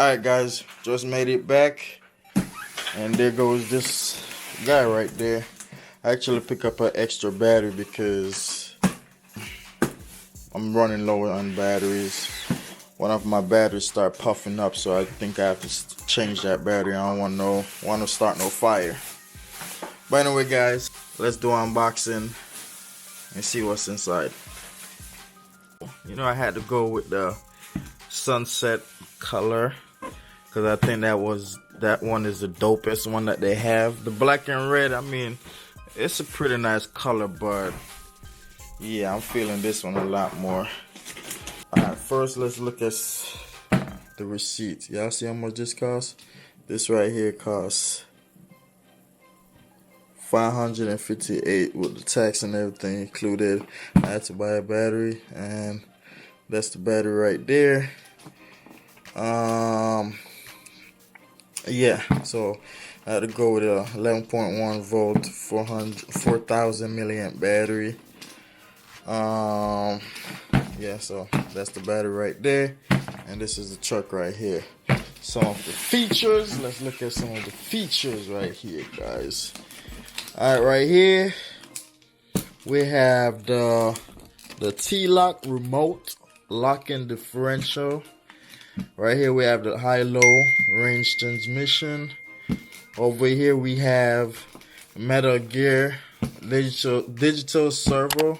Alright guys, just made it back, and there goes this guy right there. I actually pick up an extra battery because I'm running low on batteries. One of my batteries start puffing up, so I think I have to change that battery. I don't want to start no fire. But anyway guys, let's do an unboxing and see what's inside. You know, I had to go with the sunset color because I think that one is the dopest one that they have. The black and red, I mean, it's a pretty nice color, but yeah, I'm feeling this one a lot more. Alright, first let's look at the receipt. Y'all see how much this costs? This right here costs $558 with the tax and everything included. I had to buy a battery, and that's the battery right there. Yeah, so I had to go with a 11.1 volt 4000 milliamp battery. Yeah, so that's the battery right there, and this is the truck right here. Some of the features, let's look at some of the features right here, guys. Alright, right here we have the T-lock remote locking differential. Right here we have the high-low range transmission. Over here we have metal gear, digital servo.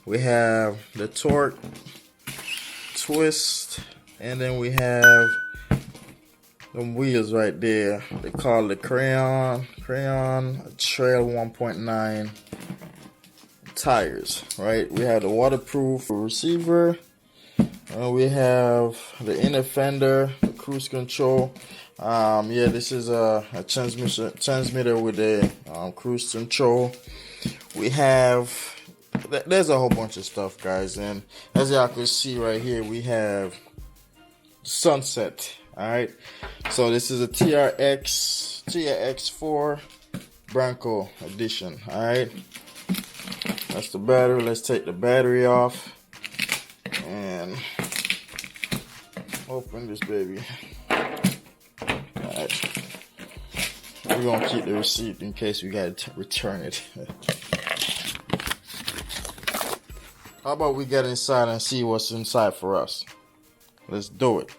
We have the torque twist, and then we have the wheels right there. They call it Crayon Trail 1.9 tires. Right, we have the waterproof receiver. We have the inner fender, the cruise control. Yeah, this is a transmitter with a cruise control. We have, there's a whole bunch of stuff, guys, and as y'all can see right here, we have sunset. All right, so this is a TRX4 Bronco edition. All right, that's the battery. Let's take the battery off and open this baby. Alright, we're gonna keep the receipt in case we gotta return it. How about we get inside and see what's inside for us? Let's do it.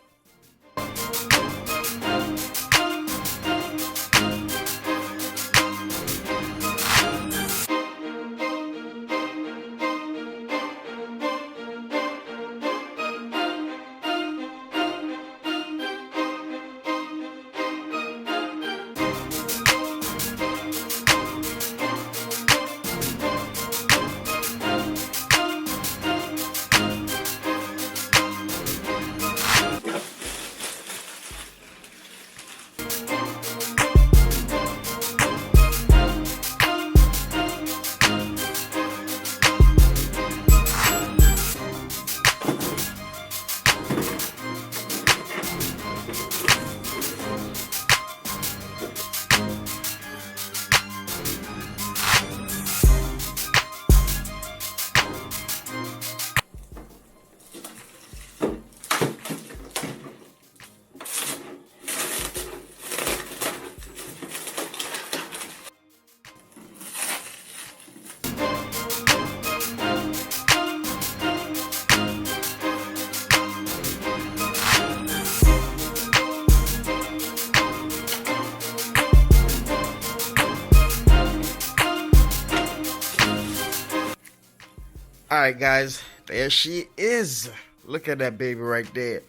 Alright guys, there she is. Look at that baby right there.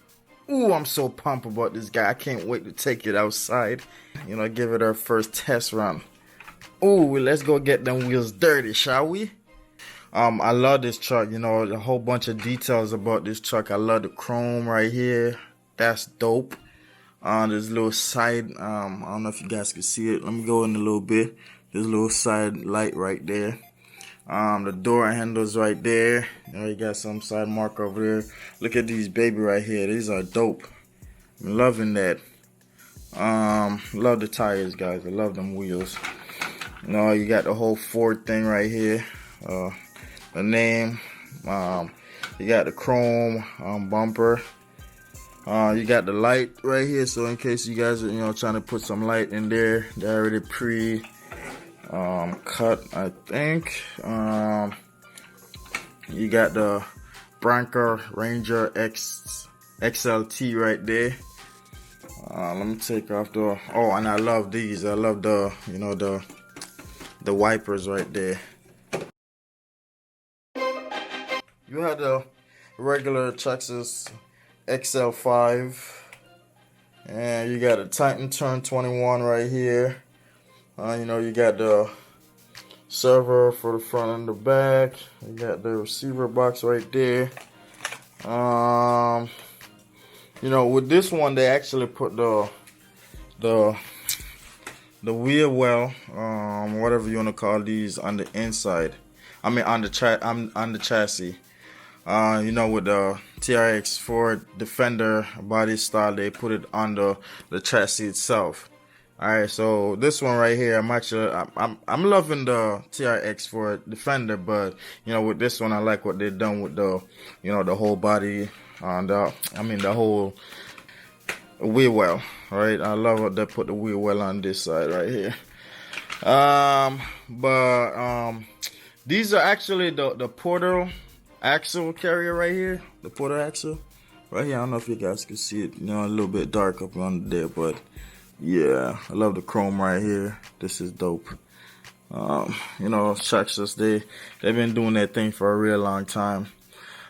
Ooh, I'm so pumped about this guy. I can't wait to take it outside. You know, give it our first test run. Ooh, let's go get them wheels dirty, shall we? I love this truck. You know, a whole bunch of details about this truck. I love the chrome right here. That's dope. This little side, I don't know if you guys can see it. Let me go in a little bit. This little side light right there. The door handles right there. You know, you got some side mark over there. Look at these baby right here. These are dope. I'm loving that. Love the tires, guys. I love them wheels. You know, you got the whole Ford thing right here. The name. You got the chrome bumper. You got the light right here, so in case you guys are trying to put some light in there, they're already cut, I think. You got the Bronco Ranger XLT right there. Let me take off the, oh, and I love these. I love the, the wipers right there. You have the regular Traxxas XL5, and you got a Titan Turn 21 right here. You got the server for the front and the back. You got the receiver box right there. With this one, they actually put the wheel well, whatever you want to call these, on the inside. I mean, on the chassis. With the TRX4 Defender body style, they put it on the chassis itself. Alright, so this one right here, I'm loving the TRX4 Defender, but with this one, I like what they've done with the the whole body on the whole wheel well. Right, I love what they put the wheel well on this side right here. These are actually the portal axle carrier right here, the portal axle right here. I don't know if you guys can see it, a little bit dark up under there, but yeah, I love the chrome right here. This is dope. Traxxas, they've been doing that thing for a real long time.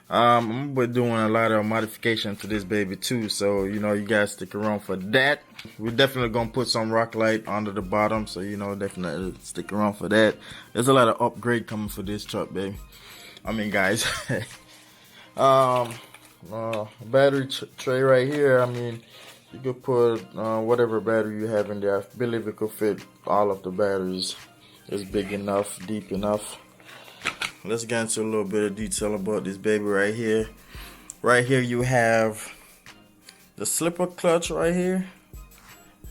I'm gonna be doing a lot of modification to this baby too, so you guys stick around for that. We're definitely gonna put some rock light under the bottom, so definitely stick around for that. There's a lot of upgrade coming for this truck, baby. Guys. Battery tray right here. You could put whatever battery you have in there. I believe it could fit all of the batteries. It's big enough, deep enough. Let's get into a little bit of detail about this baby right here. Right here you have the slipper clutch right here.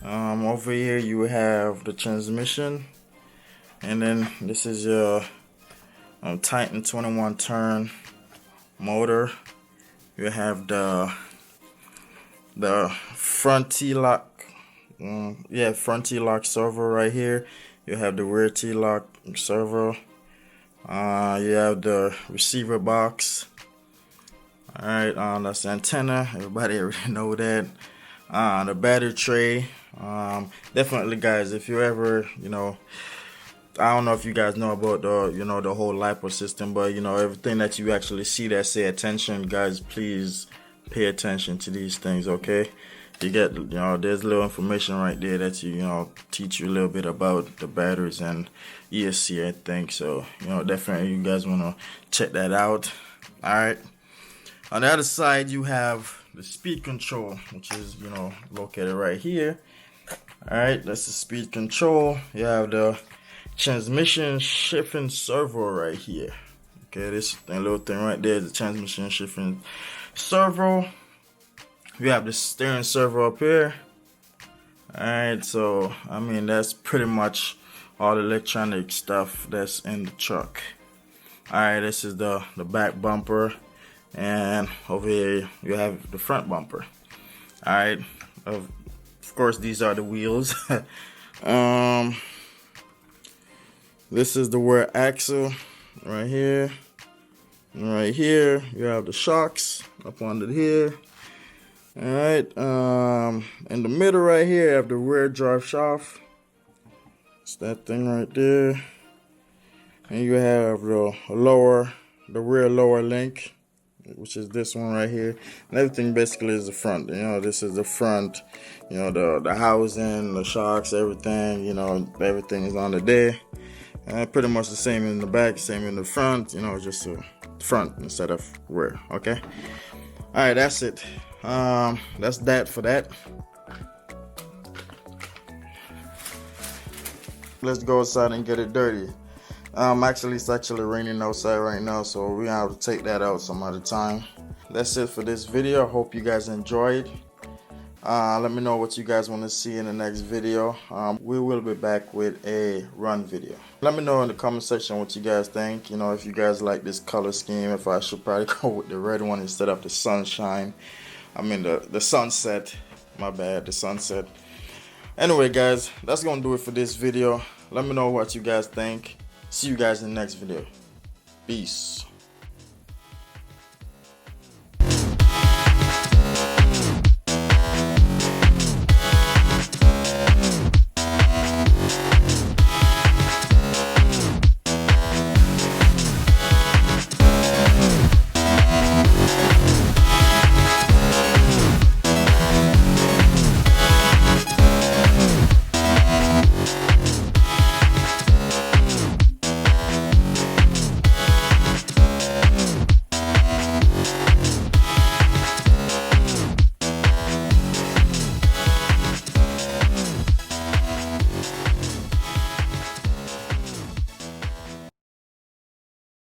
Over here you have the transmission, and then this is your Titan 21 turn motor. You have the front T-lock, front T-lock servo right here. You have the rear T-lock servo. You have the receiver box. Alright, that's the antenna. Everybody already know that. The battery tray. Definitely, guys, if you ever, I don't know if you guys know about the, the whole LiPo system, but everything that you actually see that say attention, guys, please pay attention to these things, okay? You get, there's a little information right there that teach you a little bit about the batteries and ESC, I think. So, definitely you guys want to check that out. All right. On the other side, you have the speed control, which is, located right here. All right, that's the speed control. You have the transmission shifting servo right here. Okay, this little thing right there is the transmission shifting servo. We have the steering servo up here. Alright, so that's pretty much all the electronic stuff that's in the truck. Alright, this is the back bumper, and over here you have the front bumper. Alright, of course these are the wheels. This is the rear axle right here. And right here you have the shocks up under here. Alright, in the middle right here, you have the rear drive shaft. It's that thing right there. And you have the rear lower link, which is this one right here. And everything basically is the front. This is the front. The housing, the shocks, everything. Everything is under there. Pretty much the same in the back, same in the front. Just the front instead of rear. Okay. All right, that's it. That's that for that. Let's go outside and get it dirty. It's actually raining outside right now, so we're gonna have to take that out some other time. That's it for this video. I hope you guys enjoyed. Let me know what you guys want to see in the next video. We will be back with a run video. Let me know in the comment section what you guys think. If you guys like this color scheme, if I should probably go with the red one instead of the sunshine. I mean the sunset. My bad, the sunset. Anyway, guys, that's gonna do it for this video. Let me know what you guys think. See you guys in the next video. Peace.